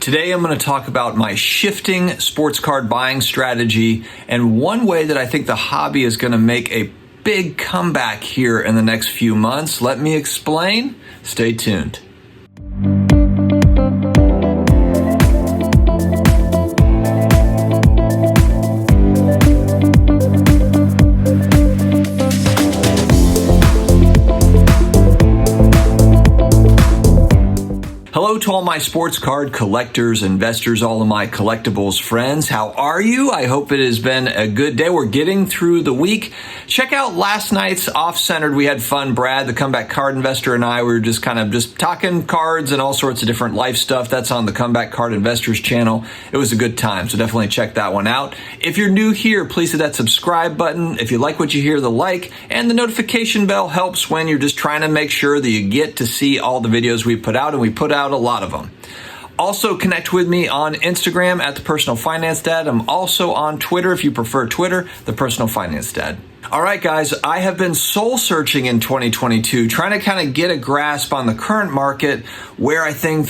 Today I'm going to talk about my shifting sports card buying strategy and one way that I think the hobby is going to make a big comeback here in the next few months. Let me explain. Stay tuned. Hello to all my sports card collectors, investors, all of my collectibles friends. How are you? I hope it has been a good day. We're getting through the week. Check out last night's Off-Centered. We had fun. Brad, the comeback card investor, and I were just talking cards and all sorts of different life stuff. That's on the Comeback Card Investors channel. It was a good time, so definitely check that one out. If you're new here, please hit that subscribe button. If you like what you hear, the like and the notification bell helps when you're just trying to make sure that you get to see all the videos we put out, and we put out a lot of them. Also, connect with me on Instagram at thepersonalfinancedad. I'm also on Twitter, if you prefer Twitter, thepersonalfinancedad. All right, guys, I have been soul searching in 2022, trying to kind of get a grasp on the current market, where I think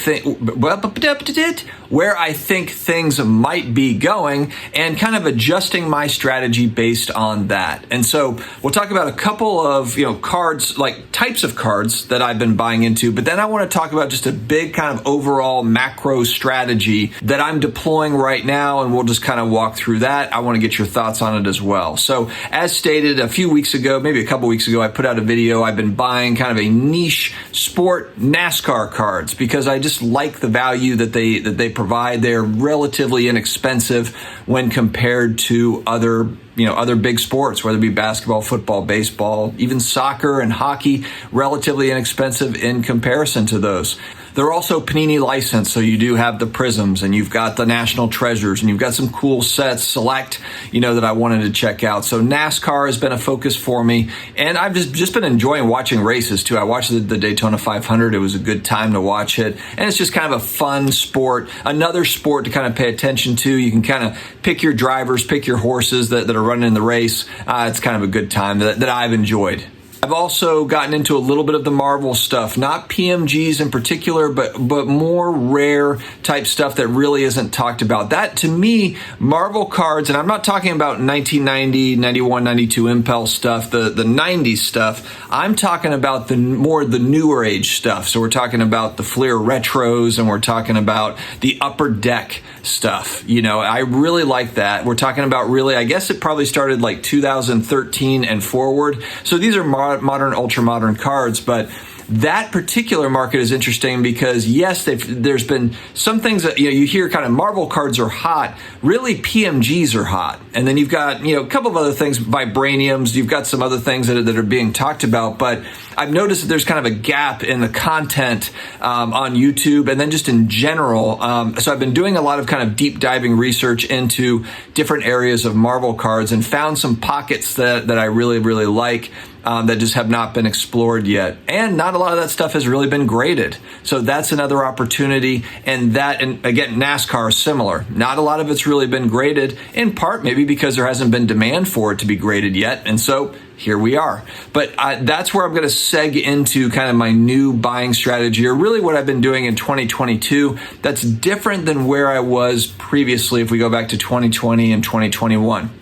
things might be going, and kind of adjusting my strategy based on that. And so we'll talk about a couple of cards, like types of cards that I've been buying into, but then I want to talk about just a big kind of overall macro strategy that I'm deploying right now, and we'll just kind of walk through that. I want to get your thoughts on it as well. So as stated, a few weeks ago, maybe a couple weeks ago, I put out a video. I've been buying kind of a niche sport NASCAR cards because I just like the value that they provide. They're relatively inexpensive when compared to other big sports, whether it be basketball, football, baseball, even soccer and hockey, relatively inexpensive in comparison to those. They're also Panini licensed, so you do have the Prisms, and you've got the National Treasures, and you've got some cool sets, select, that I wanted to check out. So NASCAR has been a focus for me, and I've just been enjoying watching races too. I watched the Daytona 500. It was a good time to watch it, and it's just kind of a fun sport, another sport to kind of pay attention to. You can kind of pick your drivers, pick your horses that are running in the race. It's kind of a good time that I've enjoyed. I've also gotten into a little bit of the Marvel stuff, not PMGs in particular, but more rare type stuff that really isn't talked about. That, to me, Marvel cards, and I'm not talking about 1990, 91, 92 Impel stuff, the 90s stuff. I'm talking about the newer age stuff. So we're talking about the Fleer Retros, and we're talking about the Upper Deck stuff. I really like that. We're talking about I guess it probably started like 2013 and forward. So these are modern, ultra-modern cards, but that particular market is interesting because, yes, there's been some things that, you hear kind of Marvel cards are hot. Really, PMGs are hot. And then you've got, a couple of other things, vibraniums. You've got some other things that are being talked about. But I've noticed that there's kind of a gap in the content on YouTube and then just in general. So I've been doing a lot of kind of deep diving research into different areas of Marvel cards and found some pockets that I really, really like. That just have not been explored yet. And not a lot of that stuff has really been graded. So that's another opportunity. And again, NASCAR is similar. Not a lot of it's really been graded, in part maybe because there hasn't been demand for it to be graded yet. And so here we are. But that's where I'm going to seg into kind of my new buying strategy, or really what I've been doing in 2022. That's different than where I was previously if we go back to 2020 and 2021.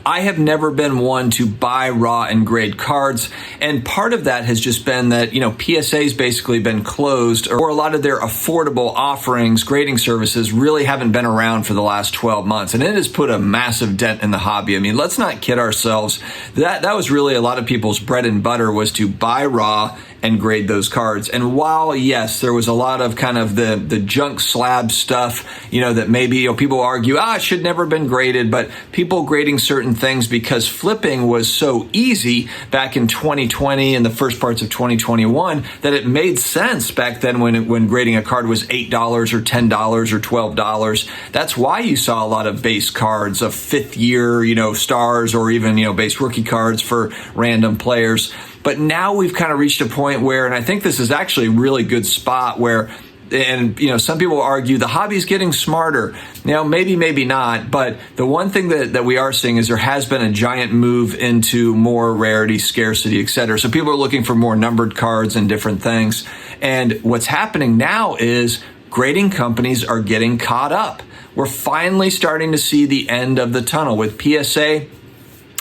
I have never been one to buy raw and grade cards, and part of that has just been that, PSA's basically been closed, or a lot of their affordable offerings, grading services, really haven't been around for the last 12 months, and it has put a massive dent in the hobby. I mean, let's not kid ourselves. That was really a lot of people's bread and butter, was to buy raw and grade those cards. And while, yes, there was a lot of kind of the junk slab stuff, that maybe people argue, it should never have been graded, but people grading certain things because flipping was so easy back in 2020 and the first parts of 2021 that it made sense back then when grading a card was $8 or $10 or $12. That's why you saw a lot of base cards of fifth year, stars, or even, base rookie cards for random players. But now we've kind of reached a point where, and I think this is actually a really good spot where, and some people argue the hobby's getting smarter. Maybe, maybe not. But the one thing that we are seeing is there has been a giant move into more rarity, scarcity, et cetera. So people are looking for more numbered cards and different things. And what's happening now is grading companies are getting caught up. We're finally starting to see the end of the tunnel with PSA.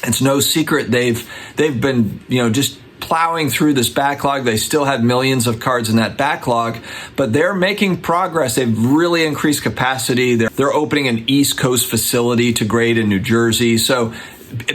It's no secret they've been, just plowing through this backlog. They still have millions of cards in that backlog, but they're making progress. They've really increased capacity. They're opening an East Coast facility to grade in New Jersey. So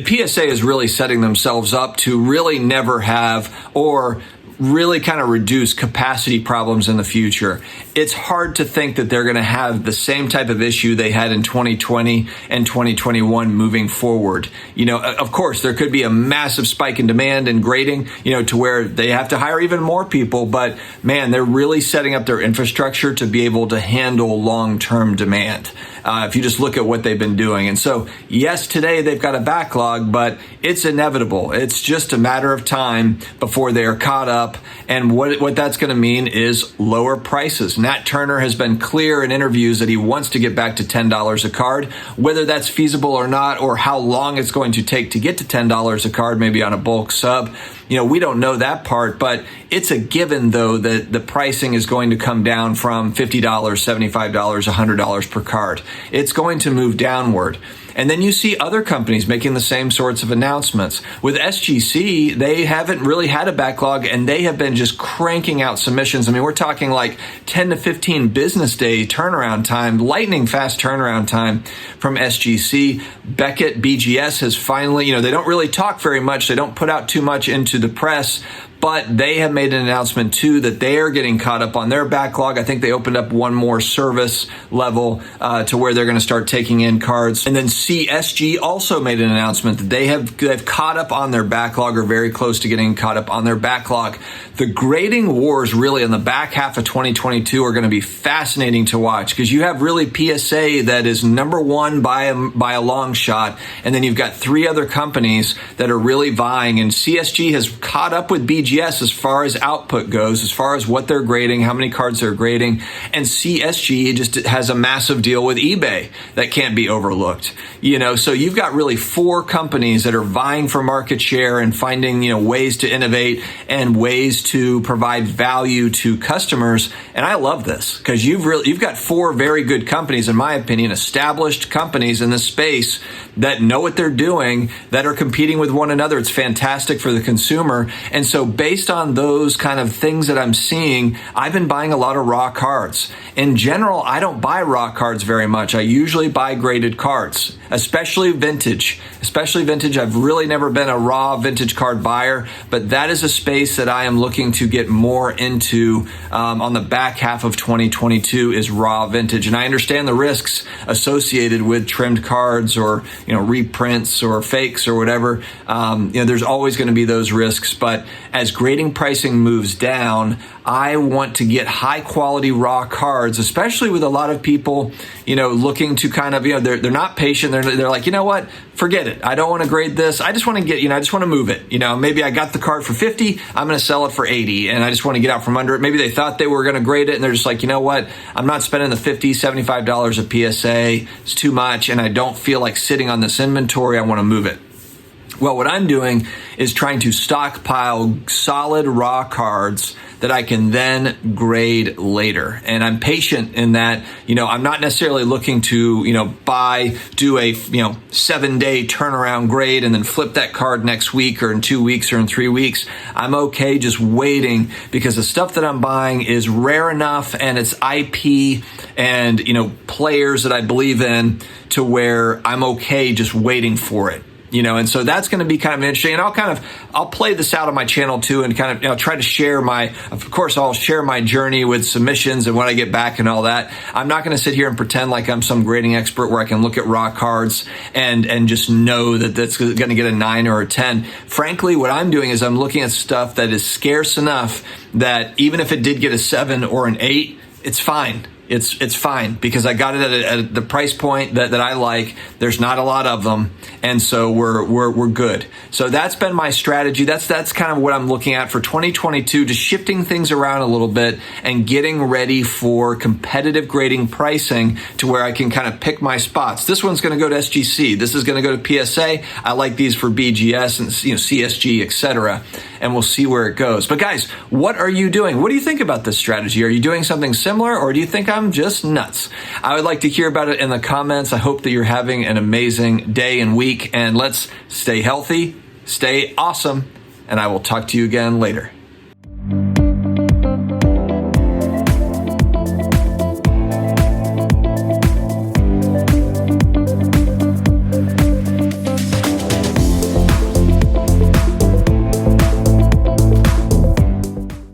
PSA is really setting themselves up to really never have or really kind of reduce capacity problems in the future. It's hard to think that they're going to have the same type of issue they had in 2020 and 2021 moving forward. Of course, there could be a massive spike in demand and grading, to where they have to hire even more people. But man, they're really setting up their infrastructure to be able to handle long-term demand. If you just look at what they've been doing. And so, yes, today they've got a backlog, but it's inevitable. It's just a matter of time before they are caught up. And what that's going to mean is lower prices. Nat Turner has been clear in interviews that he wants to get back to $10 a card. Whether that's feasible or not, or how long it's going to take to get to $10 a card, maybe on a bulk sub, we don't know that part, but it's a given, though, that the pricing is going to come down from $50, $75, $100 per card. It's going to move downward. And then you see other companies making the same sorts of announcements. With SGC, they haven't really had a backlog, and they have been just cranking out submissions. I mean, we're talking like 10 to 15 business day turnaround time, lightning fast turnaround time from SGC. Beckett, BGS has finally, they don't really talk very much. They don't put out too much into the press, but they have made an announcement too that they are getting caught up on their backlog. I think they opened up one more service level to where they're going to start taking in cards. And then CSG also made an announcement that they've caught up on their backlog, or very close to getting caught up on their backlog. The grading wars really in the back half of 2022 are going to be fascinating to watch, because you have really PSA that is number one by a long shot, and then you've got three other companies that are really vying, and CSG has caught up with BGS as far as output goes, as far as what they're grading, how many cards they're grading, and CSG just has a massive deal with eBay that can't be overlooked. So you've got really four companies that are vying for market share and finding, ways to innovate and ways to provide value to customers. And I love this, because you've got four very good companies, in my opinion, established companies in this space that know what they're doing, that are competing with one another. It's fantastic for the consumer. And so based on those kind of things that I'm seeing, I've been buying a lot of raw cards. In general, I don't buy raw cards very much. I usually buy graded cards, especially vintage. I've really never been a raw vintage card buyer, but that is a space that I am looking to get more into on the back half of 2022, is raw vintage. And I understand the risks associated with trimmed cards, or reprints or fakes or whatever. There's always going to be those risks, but as grading pricing moves down, I want to get high quality raw cards, especially with a lot of people, looking to kind of, they're not patient. They're like, what? Forget it. I don't want to grade this. I just want to get, I just want to move it. Maybe I got the card for 50. I'm going to sell it for 80, and I just want to get out from under it. Maybe they thought they were going to grade it, and they're just like, what? I'm not spending the $50, $75 a PSA. It's too much, and I don't feel like sitting on this inventory. I want to move it. Well, what I'm doing is trying to stockpile solid raw cards that I can then grade later. And I'm patient in that, I'm not necessarily looking to, do a, 7-day turnaround grade and then flip that card next week or in 2 weeks or in 3 weeks. I'm okay just waiting, because the stuff that I'm buying is rare enough, and it's IP and, players that I believe in, to where I'm okay just waiting for it. And so that's going to be kind of interesting. And I'll play this out on my channel too, and kind of, try to share I'll share my journey with submissions and when I get back and all that. I'm not going to sit here and pretend like I'm some grading expert where I can look at raw cards and just know that that's going to get a 9 or a 10. Frankly, what I'm doing is I'm looking at stuff that is scarce enough that even if it did get a 7 or an 8, it's fine. It's fine, because I got it at the price point that I like. There's not a lot of them, and so we're good. So that's been my strategy. That's kind of what I'm looking at for 2022, just shifting things around a little bit and getting ready for competitive grading pricing, to where I can kind of pick my spots. This one's going to go to SGC. This is going to go to PSA. I like these for BGS and CSG, etc. And we'll see where it goes. But guys, what are you doing? What do you think about this strategy? Are you doing something similar, or do you think I'm just nuts. I would like to hear about it in the comments. I hope that you're having an amazing day and week, and let's stay healthy, stay awesome, and I will talk to you again later.